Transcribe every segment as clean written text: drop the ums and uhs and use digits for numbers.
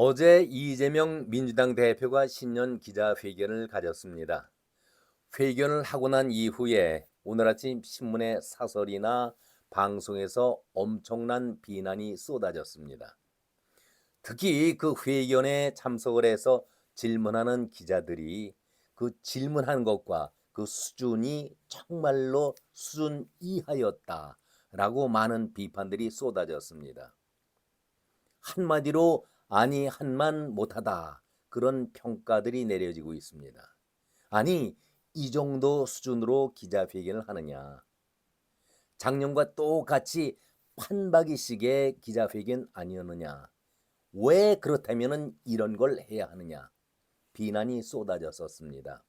어제 이재명 민주당 대표가 신년 기자회견을 가졌습니다. 회견을 하고 난 이후에 오늘 아침 신문의 사설이나 방송에서 엄청난 비난이 쏟아졌습니다. 특히 그 회견에 참석을 해서 질문하는 기자들이 그 질문한 것과 그 수준이 정말로 수준 이하였다라고 많은 비판들이 쏟아졌습니다. 한마디로 아니 한만 못하다 그런 평가들이 내려지고 있습니다. 아니 이 정도 수준으로 기자회견을 하느냐. 작년과 똑같이 판박이식의 기자회견 아니었느냐. 왜 그렇다면 이런 걸 해야 하느냐. 비난이 쏟아졌었습니다.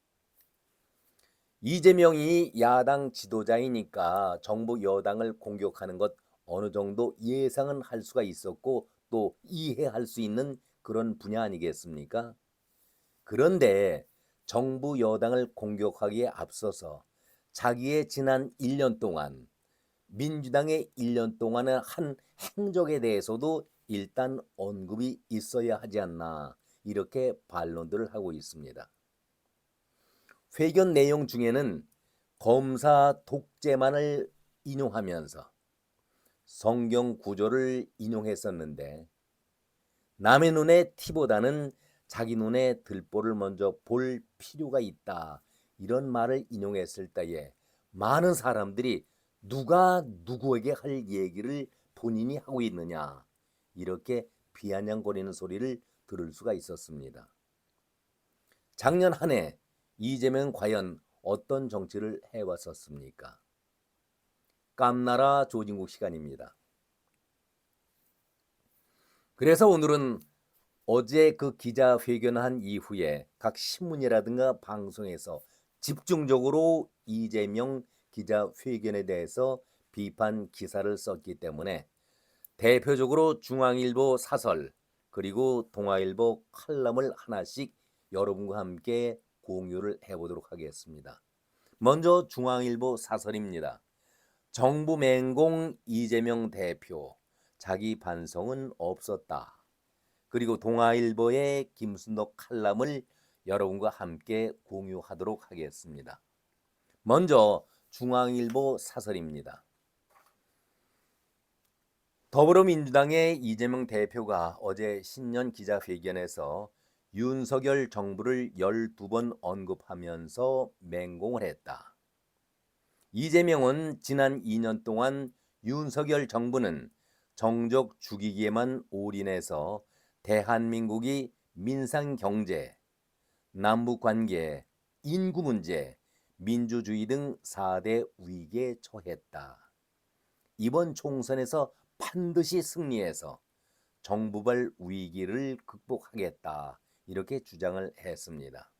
이재명이 야당 지도자이니까 정부 여당을 공격하는 것 어느 정도 예상은 할 수가 있었고 또 이해할 수 있는 그런 분야 아니겠습니까? 그런데 정부 여당을 공격하기에 앞서서 자기의 지난 1년 동안 민주당의 1년 동안의 한 행적에 대해서도 일단 언급이 있어야 하지 않나 이렇게 반론들을 하고 있습니다. 회견 내용 중에는 검사 독재만을 인용하면서 성경 구절을 인용했었는데 남의 눈에 티보다는 자기 눈에 들보를 먼저 볼 필요가 있다. 이런 말을 인용했을 때에 많은 사람들이 누가 누구에게 할 얘기를 본인이 하고 있느냐 이렇게 비아냥거리는 소리를 들을 수가 있었습니다. 작년 한 해 이재명 과연 어떤 정치를 해왔었습니까? 깜나라 조진국 시간입니다. 그래서 오늘은 어제 그 기자회견한 이후에 각 신문이라든가 방송에서 집중적으로 이재명 기자회견에 대해서 비판 기사를 썼기 때문에 대표적으로 중앙일보 사설 그리고 동아일보 칼럼을 하나씩 여러분과 함께 공유를 해보도록 하겠습니다. 먼저 중앙일보 사설입니다. 정부 맹공 이재명 대표 자기 반성은 없었다. 그리고 동아일보의 김순덕 칼럼을 여러분과 함께 공유하도록 하겠습니다. 먼저 중앙일보 사설입니다. 더불어민주당의 이재명 대표가 어제 신년 기자회견에서 윤석열 정부를 12번 언급하면서 맹공을 했다. 이재명은 지난 2년 동안 윤석열 정부는 정적 죽이기에만 올인해서 대한민국이 민생 경제, 남북관계, 인구 문제, 민주주의 등 4대 위기에 처했다. 이번 총선에서 반드시 승리해서 정부발 위기를 극복하겠다. 이렇게 주장을 했습니다.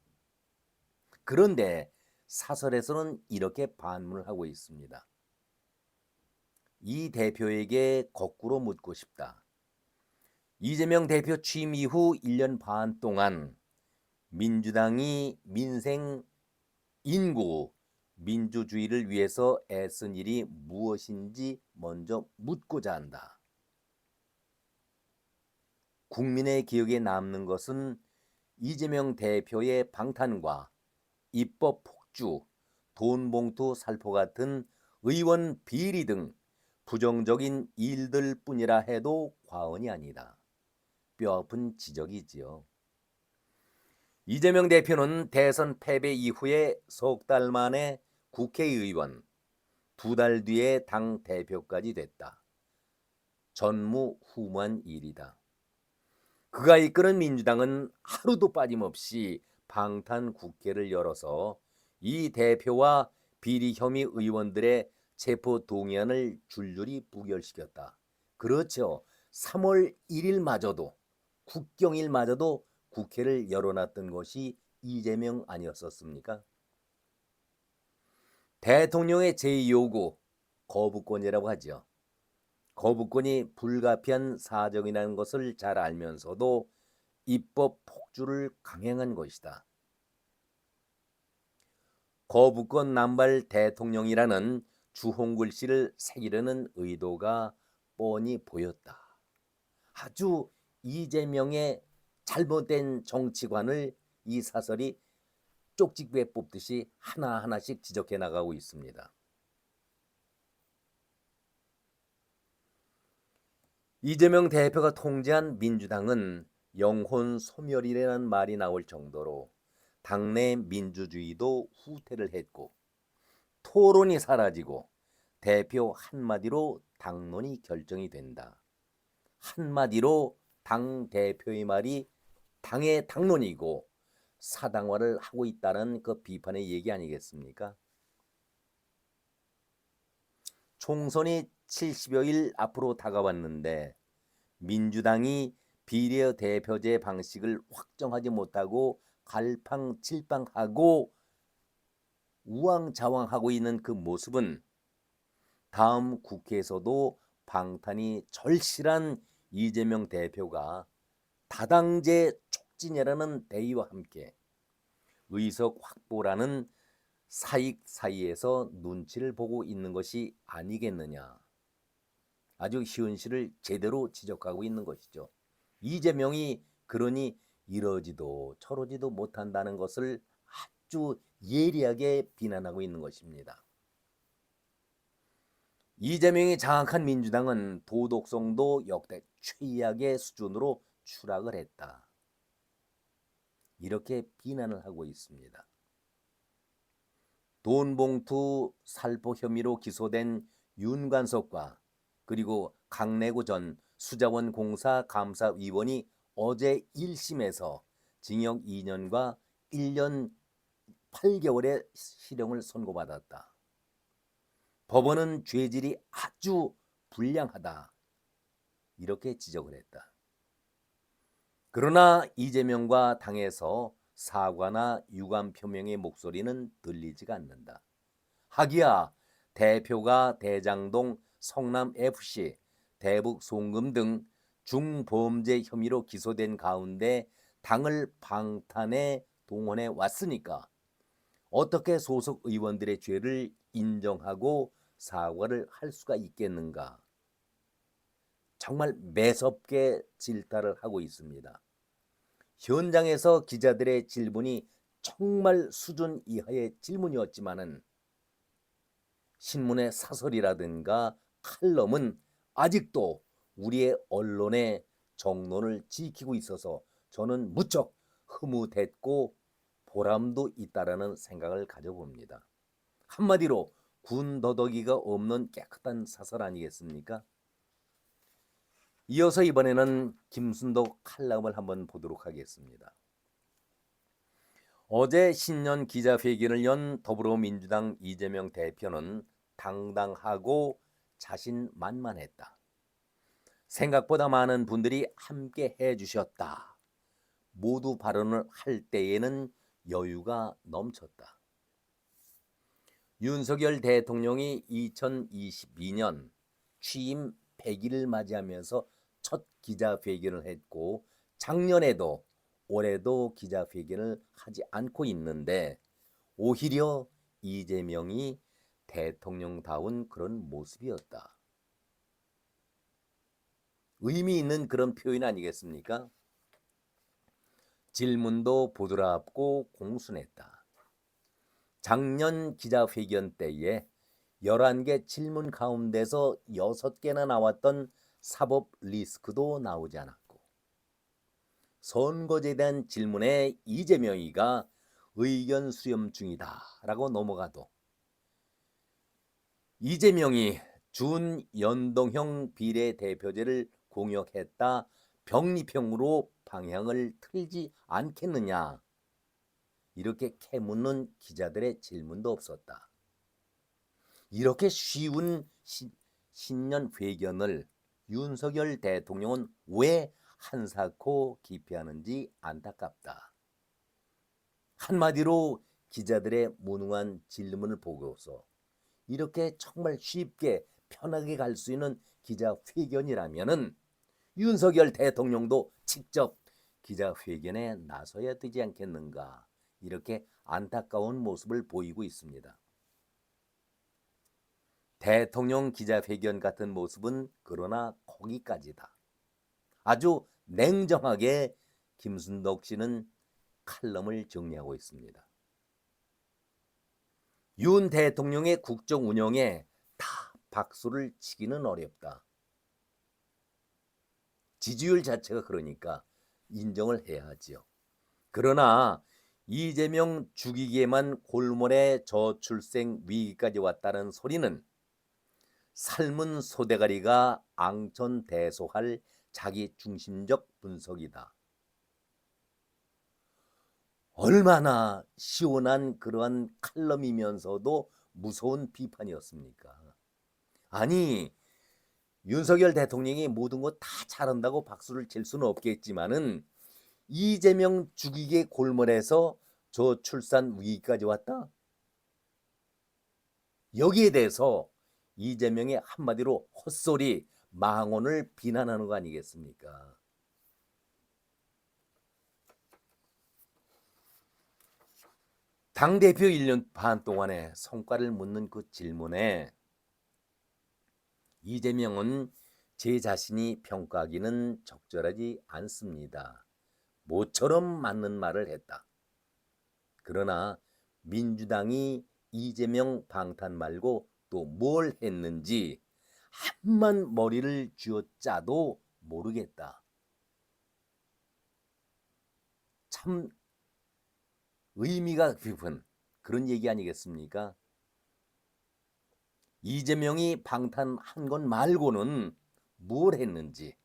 그런데 사설에서는 이렇게 반문을 하고 있습니다. 이 대표에게 거꾸로 묻고 싶다. 이재명 대표 취임 이후 1년 반 동안 민주당이 민생, 인구, 민주주의를 위해서 애쓴 일이 무엇인지 먼저 묻고자 한다. 국민의 기억에 남는 것은 이재명 대표의 방탄과 입법 폭주, 돈 봉투 살포 같은 의원 비리 등 부정적인 일들 뿐이라 해도 과언이 아니다. 뼈아픈 지적이지요. 이재명 대표는 대선 패배 이후에 석 달 만에 국회의원, 2달 뒤에 당 대표까지 됐다. 전무후무한 일이다. 그가 이끄는 민주당은 하루도 빠짐없이 방탄 국회를 열어서 이 대표와 비리 혐의 의원들의 체포 동의안을 줄줄이 부결시켰다. 그렇죠. 3월 1일마저도 국경일마저도 국회를 열어놨던 것이 이재명 아니었었습니까? 대통령의 제2요구 거부권이라고 하죠. 거부권이 불가피한 사정이라는 것을 잘 알면서도 입법 폭주를 강행한 것이다. 거부권 남발 대통령이라는 주홍글씨를 새기려는 의도가 뻔히 보였다. 아주 이재명의 잘못된 정치관을 이 사설이 쪽집게 뽑듯이 하나하나씩 지적해 나가고 있습니다. 이재명 대표가 통제한 민주당은 영혼 소멸이라는 말이 나올 정도로 당내 민주주의도 후퇴를 했고 토론이 사라지고 대표 한마디로 당론이 결정이 된다. 한마디로 당 대표의 말이 당의 당론이고 사당화를 하고 있다는 그 비판의 얘기 아니겠습니까? 총선이 70여일 앞으로 다가왔는데 민주당이 비례대표제 방식을 확정하지 못하고 갈팡질팡하고 우왕좌왕하고 있는 그 모습은 다음 국회에서도 방탄이 절실한 이재명 대표가 다당제 촉진이라는 대의와 함께 의석 확보라는 사익 사이에서 눈치를 보고 있는 것이 아니겠느냐. 아주 현실을 제대로 지적하고 있는 것이죠. 이재명이 그러니 이러지도 저러지도 못한다는 것을 아주 예리하게 비난하고 있는 것입니다. 이재명이 장악한 민주당은 도덕성도 역대 최악의 수준으로 추락을 했다. 이렇게 비난을 하고 있습니다. 돈봉투 살포 혐의로 기소된 윤관석과 그리고 강내구 전 수자원 공사 감사위원이 어제 1심에서 징역 2년과 1년 8개월의 실형을 선고받았다. 법원은 죄질이 아주 불량하다. 이렇게 지적을 했다. 그러나 이재명과 당에서 사과나 유감 표명의 목소리는 들리지가 않는다. 하기야 대표가 대장동, 성남FC, 대북 송금 등 중범죄 혐의로 기소된 가운데 당을 방탄에 동원해 왔으니까 어떻게 소속 의원들의 죄를 인정하고 사과를 할 수가 있겠는가. 정말 매섭게 질타를 하고 있습니다. 현장에서 기자들의 질문이 정말 수준 이하의 질문이었지만은 신문의 사설이라든가 칼럼은 아직도 우리의 언론의 정론을 지키고 있어서 저는 무척 흐뭇했고 보람도 있다라는 생각을 가져봅니다. 한마디로 군더더기가 없는 깨끗한 사설 아니겠습니까? 이어서 이번에는 김순덕 칼럼을 한번 보도록 하겠습니다. 어제 신년 기자회견을 연 더불어민주당 이재명 대표는 당당하고 자신만만했다. 생각보다 많은 분들이 함께 해주셨다. 모두 발언을 할 때에는 여유가 넘쳤다. 윤석열 대통령이 2022년 취임 100일을 맞이하면서 첫 기자회견을 했고 작년에도 올해도 기자회견을 하지 않고 있는데 오히려 이재명이 대통령다운 그런 모습이었다. 의미 있는 그런 표현 아니겠습니까? 질문도 부드럽고 공순했다. 작년 기자회견 때에 11개 질문 가운데서 6개나 나왔던 사법 리스크도 나오지 않았고 선거제에 대한 질문에 이재명이가 의견 수렴 중이다 라고 넘어가도 이재명이 준연동형 비례대표제를 공약했다 병리평으로 방향을 틀지 않겠느냐 이렇게 캐묻는 기자들의 질문도 없었다. 이렇게 쉬운 신년 회견을 윤석열 대통령은 왜 한사코 기피하는지 안타깝다. 한마디로 기자들의 무능한 질문을 보고서 이렇게 정말 쉽게 편하게 갈 수 있는 기자회견이라면은 윤석열 대통령도 직접 기자회견에 나서야 되지 않겠는가 이렇게 안타까운 모습을 보이고 있습니다. 대통령 기자회견 같은 모습은 그러나 거기까지다. 아주 냉정하게 김순덕 씨는 칼럼을 정리하고 있습니다. 윤 대통령의 국정 운영에 다 박수를 치기는 어렵다. 지지율 자체가 그러니까 인정을 해야 하지요. 그러나 이재명 죽이기에만 골몰에 저출생 위기까지 왔다는 소리는 삶은 소대가리가 앙천대소할 자기 중심적 분석이다. 얼마나 시원한 그러한 칼럼이면서도 무서운 비판이었습니까? 아니, 윤석열 대통령이 모든 것 다 잘한다고 박수를 칠 수는 없겠지만은 이재명 죽이기의 골몰에서 저출산 위기까지 왔다? 여기에 대해서 이재명이 한마디로 헛소리, 망언을 비난하는 거 아니겠습니까? 당대표 1년 반 동안의 성과를 묻는 그 질문에 이재명은 제 자신이 평가하기는 적절하지 않습니다. 모처럼 맞는 말을 했다. 그러나 민주당이 이재명 방탄 말고 또 뭘 했는지 한만 머리를 쥐어짜도 모르겠다. 참 의미가 깊은 그런 얘기 아니겠습니까? 이재명이 방탄한 것 말고는 뭘 했는지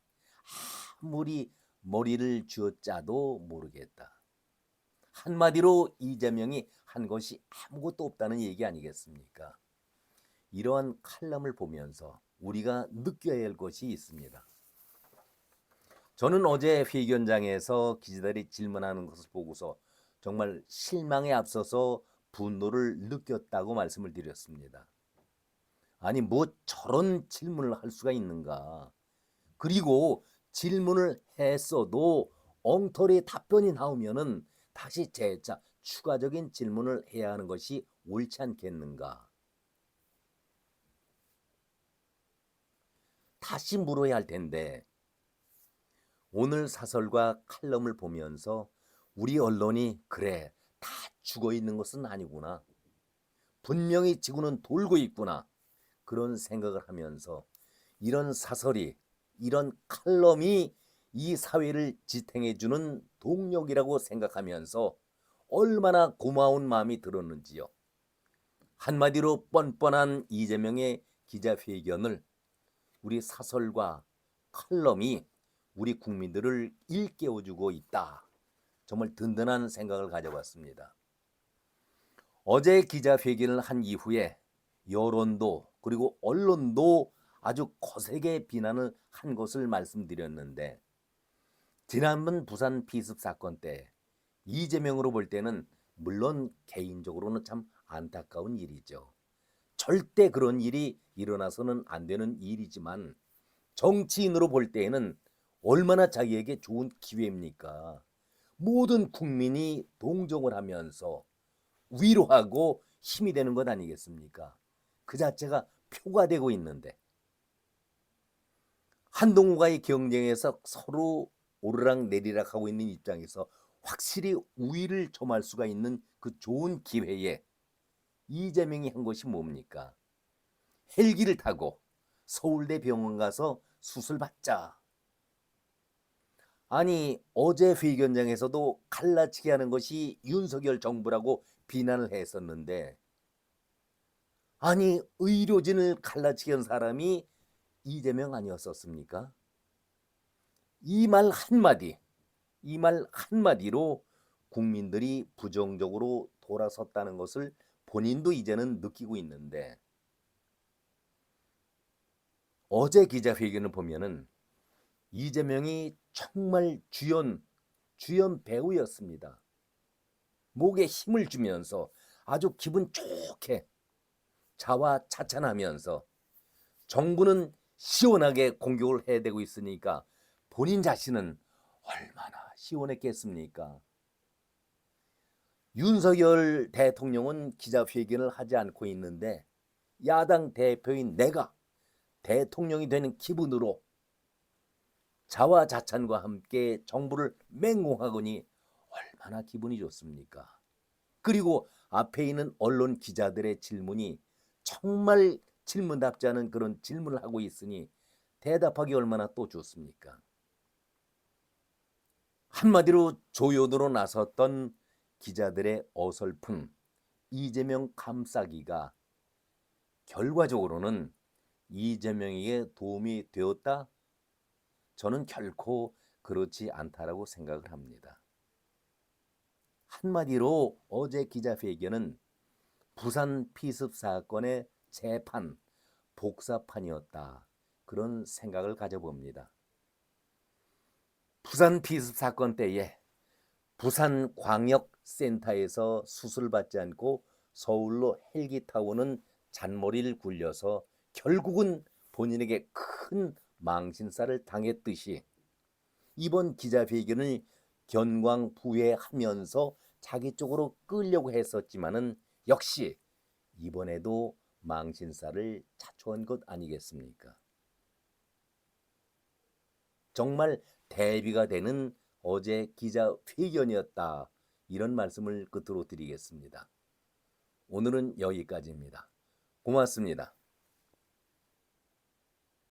아무리 머리를 쥐어짜도 모르겠다. 한마디로 이재명이 한 것이 아무것도 없다는 얘기 아니겠습니까? 이러한 칼럼을 보면서 우리가 느껴야 할 것이 있습니다. 저는 어제 회견장에서 기자들이 질문하는 것을 보고서 정말 실망에 앞서서 분노를 느꼈다고 말씀을 드렸습니다. 아니 뭐 저런 질문을 할 수가 있는가. 그리고 질문을 했어도 엉터리 답변이 나오면은 다시 재차 추가적인 질문을 해야 하는 것이 옳지 않겠는가. 다시 물어야 할 텐데 오늘 사설과 칼럼을 보면서 우리 언론이 그래 다 죽어 있는 것은 아니구나. 분명히 지구는 돌고 있구나. 그런 생각을 하면서 이런 사설이 이런 칼럼이 이 사회를 지탱해 주는 동력이라고 생각하면서 얼마나 고마운 마음이 들었는지요. 한마디로 뻔뻔한 이재명의 기자회견을 우리 사설과 칼럼이 우리 국민들을 일깨워주고 있다. 정말 든든한 생각을 가져봤습니다. 어제 기자회견을 한 이후에 여론도 그리고 언론도 아주 거세게 비난을 한 것을 말씀드렸는데 지난번 부산 피습 사건 때 이재명으로 볼 때는 물론 개인적으로는 참 안타까운 일이죠. 절대 그런 일이 일어나서는 안 되는 일이지만 정치인으로 볼 때에는 얼마나 자기에게 좋은 기회입니까? 모든 국민이 동정을 하면서 위로하고 힘이 되는 것 아니겠습니까? 그 자체가 표가 되고 있는데 한동훈과의 경쟁에서 서로 오르락 내리락 하고 있는 입장에서 확실히 우위를 점할 수가 있는 그 좋은 기회에 이재명이 한 것이 뭡니까? 헬기를 타고 서울대 병원 가서 수술 받자. 아니 어제 회견장에서도 갈라치기 하는 것이 윤석열 정부라고 비난을 했었는데 아니 의료진을 갈라치기 한 사람이 이재명 아니었었습니까? 이 말 한마디, 이 말 한마디로 국민들이 부정적으로 돌아섰다는 것을 본인도 이제는 느끼고 있는데 어제 기자회견을 보면은 이재명이 정말 주연 배우였습니다. 목에 힘을 주면서 아주 기분 좋게 자화자찬하면서 정부는 시원하게 공격을 해야 되고 있으니까 본인 자신은 얼마나 시원했겠습니까? 윤석열 대통령은 기자회견을 하지 않고 있는데 야당 대표인 내가 대통령이 되는 기분으로 자화자찬과 함께 정부를 맹공하거니 얼마나 기분이 좋습니까? 그리고 앞에 있는 언론 기자들의 질문이 정말 질문답지 않은 그런 질문을 하고 있으니 대답하기 얼마나 또 좋습니까? 한마디로 조연으로 나섰던 기자들의 어설픈 이재명 감싸기가 결과적으로는 이재명에게 도움이 되었다? 저는 결코 그렇지 않다라고 생각을 합니다. 한마디로 어제 기자회견은 부산 피습 사건의 재판, 복사판이었다. 그런 생각을 가져봅니다. 부산 피습 사건 때에 부산광역센터에서 수술받지 않고 서울로 헬기 타고는 잔머리를 굴려서 결국은 본인에게 큰 망신살을 당했듯이 이번 기자회견을 견광부회하면서 자기 쪽으로 끌려고 했었지만은 역시 이번에도 망신살을 자초한 것 아니겠습니까? 정말 대비가 되는 어제 기자회견이었다. 이런 말씀을 끝으로 드리겠습니다. 오늘은 여기까지입니다. 고맙습니다.